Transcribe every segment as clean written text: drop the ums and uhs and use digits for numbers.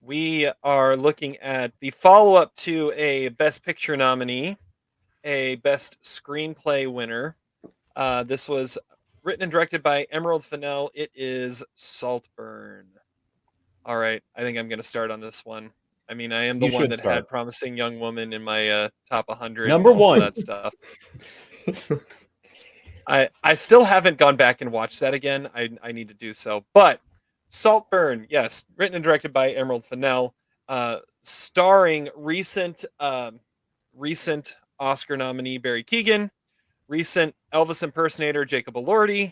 We are looking at the follow-up to a Best Picture nominee, a Best Screenplay winner. This was written and directed by Emerald Fennell. It is Saltburn. All right, I think I'm going to start on this one. I mean, I am the You one should that had start. Promising Young Woman in my top 100 and Number all of one. that stuff. I still haven't gone back and watched that again. I need to do so. But Saltburn, yes, written and directed by Emerald Fennell, starring recent Oscar nominee Barry Keoghan, recent Elvis impersonator Jacob Elordi,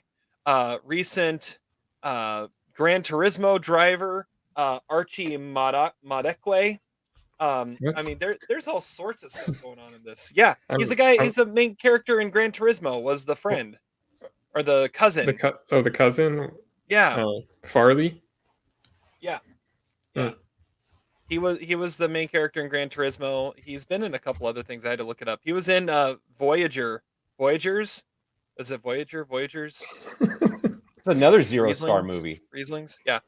recent uh, Gran Turismo driver Archie Madekwe. I What? mean, there's all sorts of stuff going on in this. Yeah, he's I'm, the guy. I'm He's the main character in Gran Turismo. Was the friend or the cousin? the cousin, Yeah, Farley. yeah, Hmm. yeah. He was the main character in Gran Turismo. He's been in a couple other things. I had to look it up. He was in Voyagers. Is it Voyagers? It's another 0-star Rieslings, movie. Rieslings. Yeah.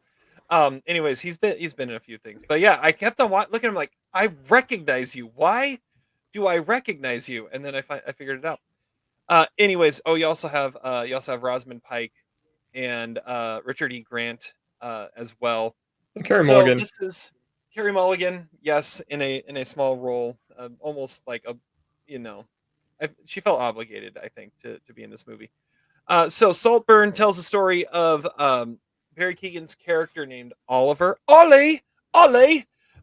Anyways, he's been in a few things, but yeah, I kept on looking at him like, I recognize you. Why do I recognize you? And then I figured it out. Anyways, you also have Rosamund Pike and Richard E. Grant as well. Carey So Mulligan. this is Carey Mulligan, yes, in a small role, almost like a, you know, she felt obligated, I think, to be in this movie. So Saltburn tells the story of Barry Keoghan's character named Oliver, Ollie,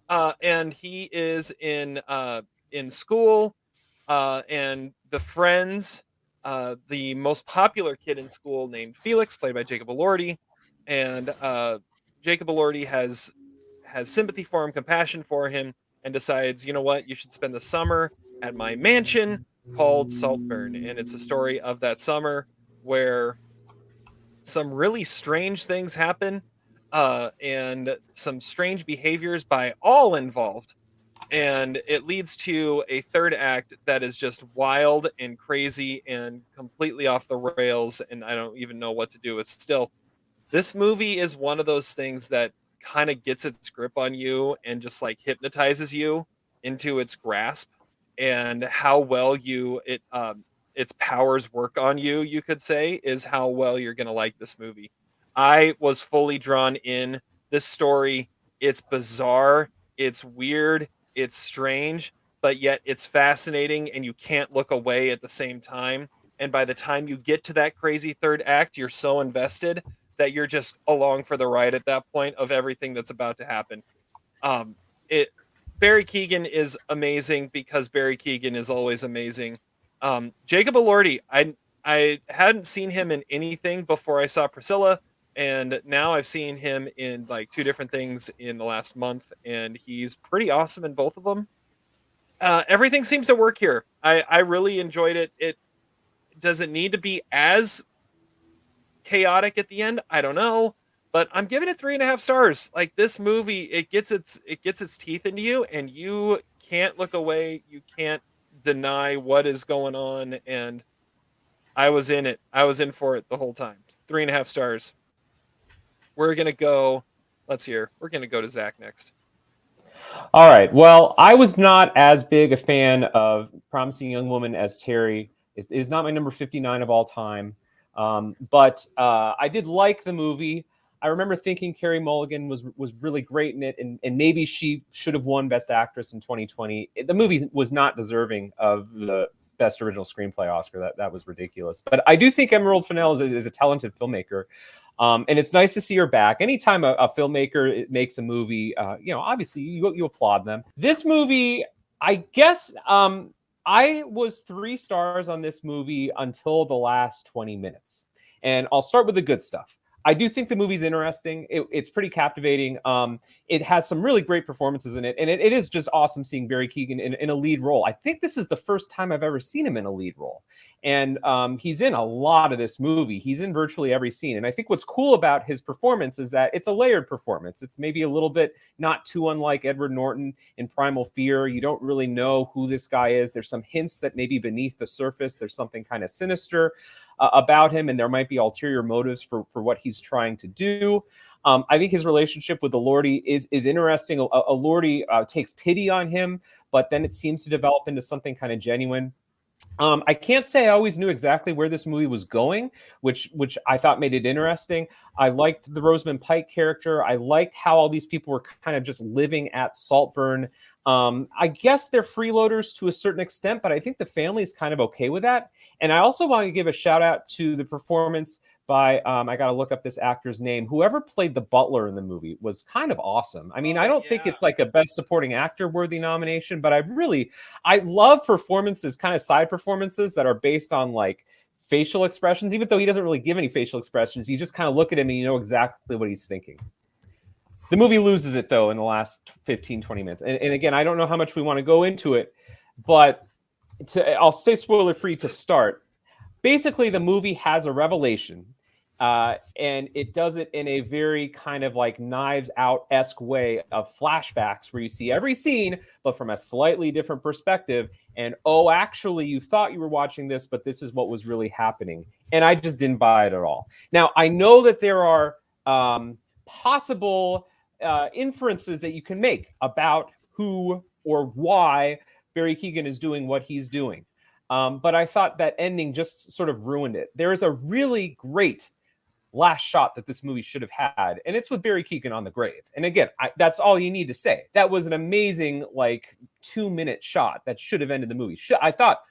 and he is in school, and befriends the most popular kid in school named Felix, played by Jacob Elordi, and Jacob Elordi has sympathy for him, compassion for him, and decides, you know what, you should spend the summer at my mansion called Saltburn, and it's a story of that summer where some really strange things happen, and some strange behaviors by all involved, and it leads to a third act that is just wild and crazy and completely off the rails, and I don't even know what to do with. Still, this movie is one of those things that kind of gets its grip on you and just like hypnotizes you into its grasp, and how well its powers work on you, you could say, is how well you're going to like this movie. I was fully drawn in this story. It's bizarre, it's weird, it's strange, but yet it's fascinating and you can't look away at the same time. And by the time you get to that crazy third act, you're so invested that you're just along for the ride at that point of everything that's about to happen. It Barry Keoghan is amazing because Barry Keoghan is always amazing. Jacob Elordi, I hadn't seen him in anything before I saw Priscilla, and now I've seen him in like two different things in the last month, and he's pretty awesome in both of them. Everything seems to work here. I really enjoyed it. It doesn't need to be as chaotic at the end. I don't know, but I'm giving it 3.5 stars. Like, this movie, it gets its teeth into you, and you can't look away. You can't deny what is going on, and I was in it. I was in for it the whole time. 3.5 stars. We're gonna go. Let's hear. We're gonna go to Zach next. All right. Well, I was not as big a fan of Promising Young Woman as Terry. It is not my number 59 of all time. But I did like the movie. I remember thinking Carey Mulligan was really great in it, and maybe she should have won Best Actress in 2020. The movie was not deserving of the Best Original Screenplay Oscar. That was ridiculous. But I do think Emerald Fennell is a talented filmmaker. And it's nice to see her back. Anytime a filmmaker makes a movie, obviously you applaud them. This movie, I guess, I was 3 stars on this movie until the last 20 minutes. And I'll start with the good stuff. I do think the movie's interesting. It's pretty captivating. It has some really great performances in it. And it is just awesome seeing Barry Keoghan in a lead role. I think this is the first time I've ever seen him in a lead role. And he's in a lot of this movie. He's in virtually every scene. And I think what's cool about his performance is that it's a layered performance. It's maybe a little bit not too unlike Edward Norton in Primal Fear. You don't really know who this guy is. There's some hints that maybe beneath the surface, there's something kind of sinister about him. And there might be ulterior motives for what he's trying to do. I think his relationship with Elordi is interesting. Elordi takes pity on him, but then it seems to develop into something kind of genuine. I can't say I always knew exactly where this movie was going, which I thought made it interesting. I liked the Rosamund Pike character. I liked how all these people were kind of just living at Saltburn. I guess they're freeloaders to a certain extent, but I think the family is kind of okay with that. And I also want to give a shout out to the performance by, I got to look up this actor's name. Whoever played the butler in the movie was kind of awesome. I mean, I don't think it's like a best supporting actor worthy nomination, but I love performances, kind of side performances that are based on like facial expressions, even though he doesn't really give any facial expressions. You just kind of look at him and you know exactly what he's thinking. The movie loses it, though, in the last 15, 20 minutes. And again, I don't know how much we want to go into it, but I'll say spoiler-free to start. Basically, the movie has a revelation, and it does it in a very kind of like Knives Out-esque way of flashbacks where you see every scene, but from a slightly different perspective. And, oh, actually, you thought you were watching this, but this is what was really happening. And I just didn't buy it at all. Now, I know that there are possible inferences that you can make about who or why Barry Keoghan is doing what he's doing. But I thought that ending just sort of ruined it. There is a really great last shot that this movie should have had, and it's with Barry Keoghan on the grave. And again, that's all you need to say. That was an amazing, like, 2-minute shot that should have ended the movie. I thought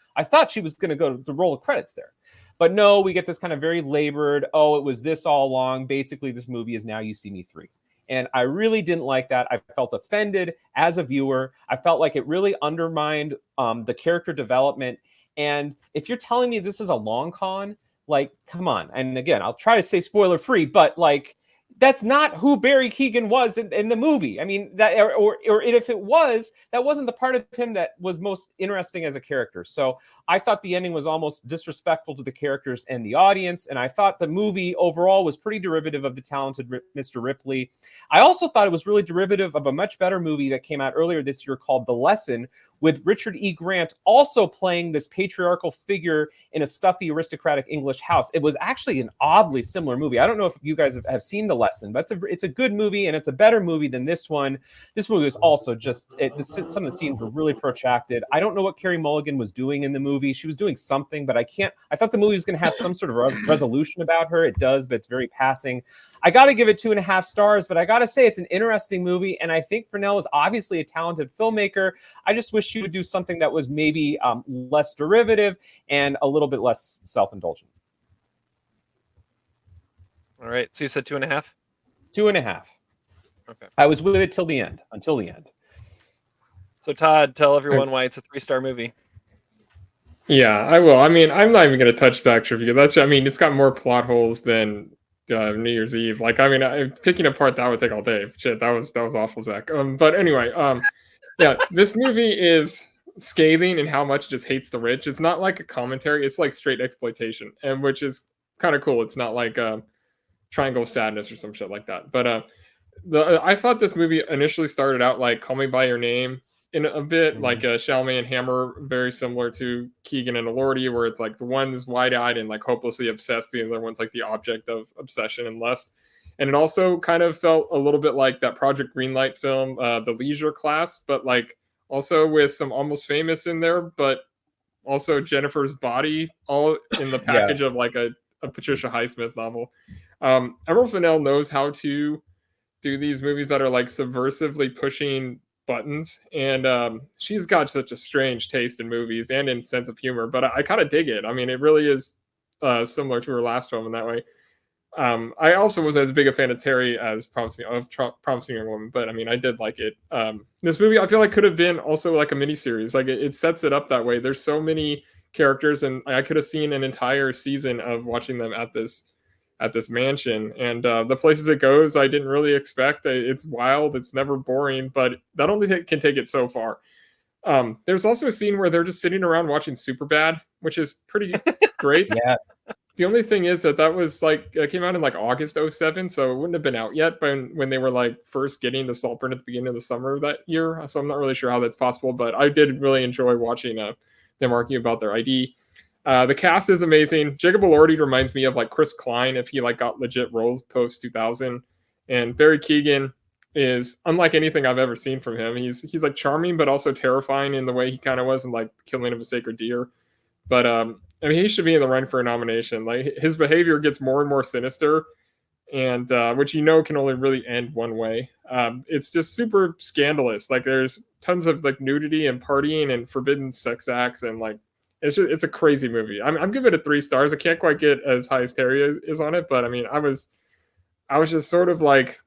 she was going to go to roll of credits there. But no, we get this kind of very labored, oh, it was this all along. Basically, this movie is Now You See Me 3. And I really didn't like that. I felt offended as a viewer. I felt like it really undermined the character development. And if you're telling me this is a long con, like, come on. And again, I'll try to stay spoiler free, but like, that's not who Barry Keoghan was in the movie. I mean, that or if it was, that wasn't the part of him that was most interesting as a character. So I thought the ending was almost disrespectful to the characters and the audience. And I thought the movie overall was pretty derivative of The Talented Mr. Ripley. I also thought it was really derivative of a much better movie that came out earlier this year called The Lesson, with Richard E. Grant also playing this patriarchal figure in a stuffy aristocratic English house. It was actually an oddly similar movie. I don't know if you guys have seen The Lesson, but it's a good movie, and it's a better movie than this one. This movie was also just, some of the scenes were really protracted. I don't know what Carey Mulligan was doing in the movie. She was doing something, but I thought the movie was going to have some sort of resolution about her. It does, but it's very passing. I got to give it 2.5 stars, but I got to say it's an interesting movie, and I think Fennell is obviously a talented filmmaker. I just wish she would do something that was maybe less derivative and a little bit less self-indulgent. All right, so you said 2.5? 2.5. Okay. I was with it until the end. So Todd, tell everyone why it's a 3-star movie. Yeah, I will. I mean, I'm not even going to touch the extra view. It's got more plot holes than New Year's Eve. Like, I mean, picking apart that would take all day. Shit, that was awful, Zach. But anyway, yeah, this movie is scathing in how much it just hates the rich. It's not like a commentary. It's like straight exploitation, and which is kind of cool. It's not like Triangle Sadness or some shit like that. But I thought this movie initially started out like Call Me by Your Name in a bit, like Chalamet and Hammer, very similar to Keoghan and Elordi, where it's like the one's wide-eyed and like hopelessly obsessed, the other one's like the object of obsession and lust. And it also kind of felt a little bit like that Project Greenlight film, The Leisure Class, but like also with some Almost Famous in there, but also Jennifer's Body, all in the package of like a Patricia Highsmith novel. Emerald Fennell knows how to do these movies that are like subversively pushing buttons, and she's got such a strange taste in movies and in sense of humor, but I kind of dig it. I mean, it really is similar to her last film in that way. I also was as big a fan of Terry as Promising Young Woman, but I mean, I did like it. This movie, I feel like could have been also like a miniseries. Like it sets it up that way. There's so many characters, and I could have seen an entire season of watching them at this mansion, and the places it goes I didn't really expect. It's wild, it's never boring, but that only can take it so far. There's also a scene where they're just sitting around watching Superbad, which is pretty great. Yeah. The only thing is that was like, it came out in like August 2007, so it wouldn't have been out yet when they were like first getting to Saltburn at the beginning of the summer of that year, so I'm not really sure how that's possible, but I did really enjoy watching them arguing about their ID. The cast is amazing. Jacob Elordi reminds me of like Chris Klein if he like got legit roles post 2000, And Barry Keoghan is unlike anything I've ever seen from him. He's like charming, but also terrifying in the way he kind of was in like Killing of a Sacred Deer. But I mean, he should be in the run for a nomination. Like his behavior gets more and more sinister, and which can only really end one way. It's just super scandalous. Like there's tons of like nudity and partying and forbidden sex acts, and like it's a crazy movie. I'm giving it 3 stars. I can't quite get as high as Terry is on it, but I mean, I was just sort of like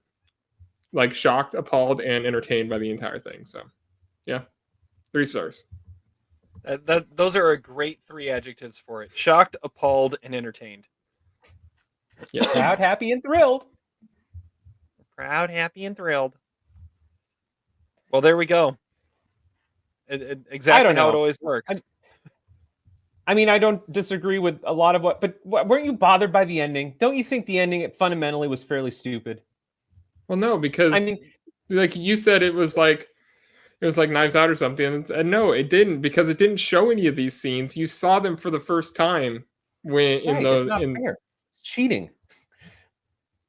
shocked, appalled, and entertained by the entire thing. So, yeah, 3 stars. Those are a great 3 adjectives for it: shocked, appalled, and entertained. Yeah, Proud, happy, and thrilled. Proud, happy, and thrilled. Well, there we go. Exactly how it always works. I mean, I don't disagree with a lot of but weren't you bothered by the ending? Don't you think the ending fundamentally was fairly stupid? Well, no, because I mean, like you said, it was like Knives Out or something, and no, it didn't, because it didn't show any of these scenes. You saw them for the first time when it's not fair. It's cheating.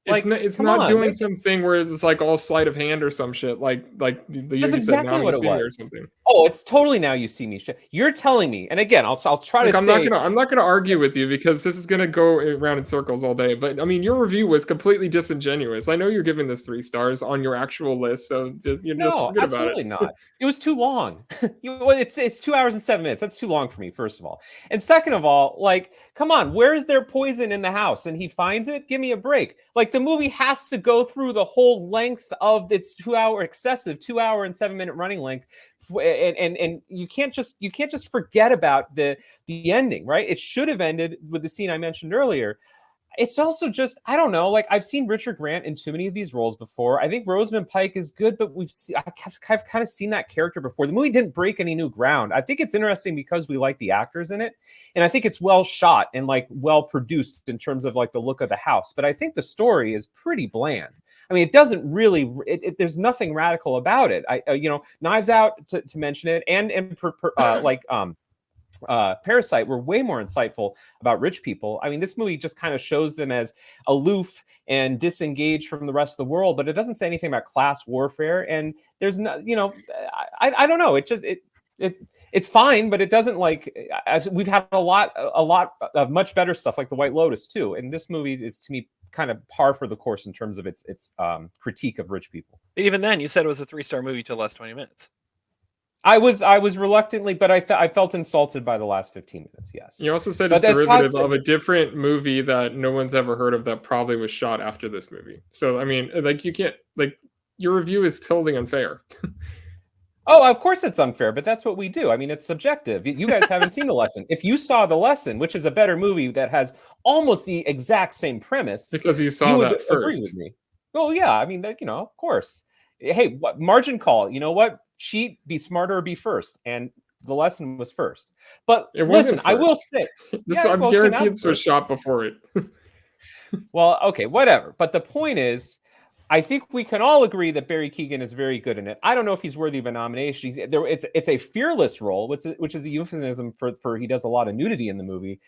It's not doing something where it was like all sleight of hand or some shit like the That's exactly said, what it was. or something. Oh, it's totally Now You See Me shit. You're telling me, and again, I'll try to. I'm not gonna argue with you, because this is gonna go around in circles all day. But I mean, your review was completely disingenuous. I know you're giving this 3 stars on your actual list, so just forget about it. Absolutely not. It was too long. It's 2 hours and 7 minutes. That's too long for me, first of all, and second of all, like, come on, where is there poison in the house? And he finds it. Give me a break. Like, the movie has to go through the whole length of its 2 hour excessive 2 hour and 7 minute running length, and you can't just forget about the ending, right? It should have ended with the scene I mentioned earlier. It's also just, I don't know, like, I've seen Richard Grant in too many of these roles before. I think Rosamund Pike is good, but I've kind of seen that character before. The movie didn't break any new ground. I think it's interesting because we like the actors in it, and I think it's well shot and like well produced in terms of like the look of the house. But I think the story is pretty bland. I mean, it doesn't really. There's nothing radical about it. Knives Out, to mention it, and Parasite were way more insightful about rich people. I mean, this movie just kind of shows them as aloof and disengaged from the rest of the world, but it doesn't say anything about class warfare. And there's no, I don't know. It's fine, but it doesn't, like, we've had a lot of much better stuff like The White Lotus too. And this movie is, to me, kind of par for the course in terms of its critique of rich people. But even then, you said it was a 3-star movie till the last 20 minutes. I was reluctantly, but I felt insulted by the last 15 minutes. Yes. You also said it's derivative of a different movie that no one's ever heard of that probably was shot after this movie. So I mean, like, you can't, like, your review is totally unfair. Oh, of course it's unfair, but that's what we do. I mean, it's subjective. You guys haven't seen The Lesson. If you saw The Lesson, which is a better movie that has almost the exact same premise, because you saw that first. Agree with me. Well, yeah, I mean, that, of course. Hey, what margin call? You know what? Cheat, be smarter, or be first. And The Lesson was first. But it wasn't listen, I will say, I'm guaranteed this was shot before it. Well, okay, whatever. But the point is, I think we can all agree that Barry Keoghan is very good in it. I don't know if he's worthy of a nomination. It's a fearless role, which is a euphemism for he does a lot of nudity in the movie.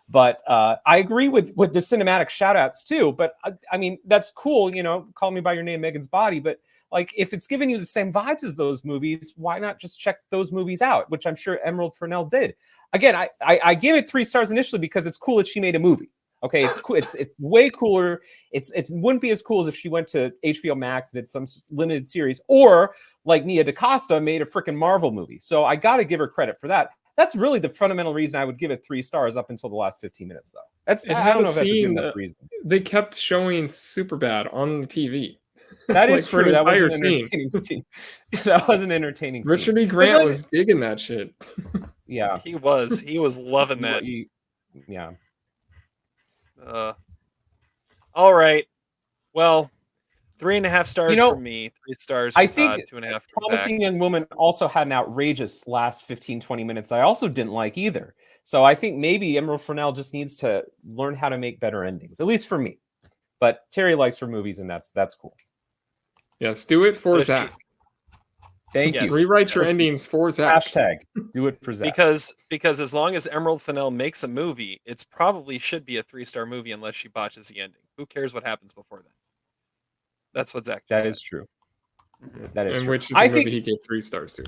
But I agree with the cinematic shout-outs too. But I mean, that's cool, Call Me by Your Name, Megan's Body. But like, if it's giving you the same vibes as those movies, why not just check those movies out? Which I'm sure Emerald Fennell did. Again, I gave it 3 stars initially because it's cool that she made a movie. Okay, it's cool. It's way cooler. It wouldn't be as cool as if she went to HBO Max and did some limited series, or like Nia DaCosta made a freaking Marvel movie. So I got to give her credit for that. That's really the fundamental reason I would give it 3 stars up until the last 15 minutes, though. I don't know if that's a good enough reason. They kept showing Superbad on the TV. That is true. That was an entertaining scene. That was an entertaining scene. Richard E. Grant was digging that shit. Yeah, he was. He was loving that. Yeah. All right. Well, 3.5 stars for me. 3 stars. I think 2.5. Promising Young Woman also had an outrageous last 15-20 minutes I also didn't like either. So I think maybe Emerald Fennell just needs to learn how to make better endings, at least for me. But Terry likes her movies, and that's cool. Yes, do it for Zach. Thank you. Rewrite your endings for Zach. Hashtag do it for Zach. Because as long as Emerald Fennell makes a movie, it's probably should be a 3-star movie unless she botches the ending. Who cares what happens before that? That's what Zach That just is true. Mhm. That is And true. which is the I movie think he gave 3 stars to.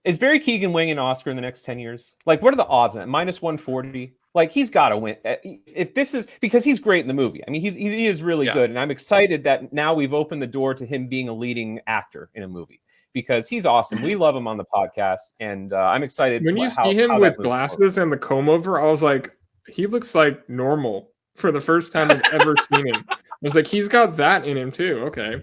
is Barry Keoghan winning an Oscar in the next 10 years? Like, what are the odds on it? Minus 140. Like, he's got to win. If this is because he's great in the movie. I mean, he is really Yeah. good, and I'm excited that now we've opened the door to him being a leading actor in a movie because he's awesome. We love him on the podcast, and I'm excited. When you how see him that with moves forward. glasses and the comb over, I was like, he looks like normal for the first time I've ever seen him. I was like, he's got that in him too. Okay.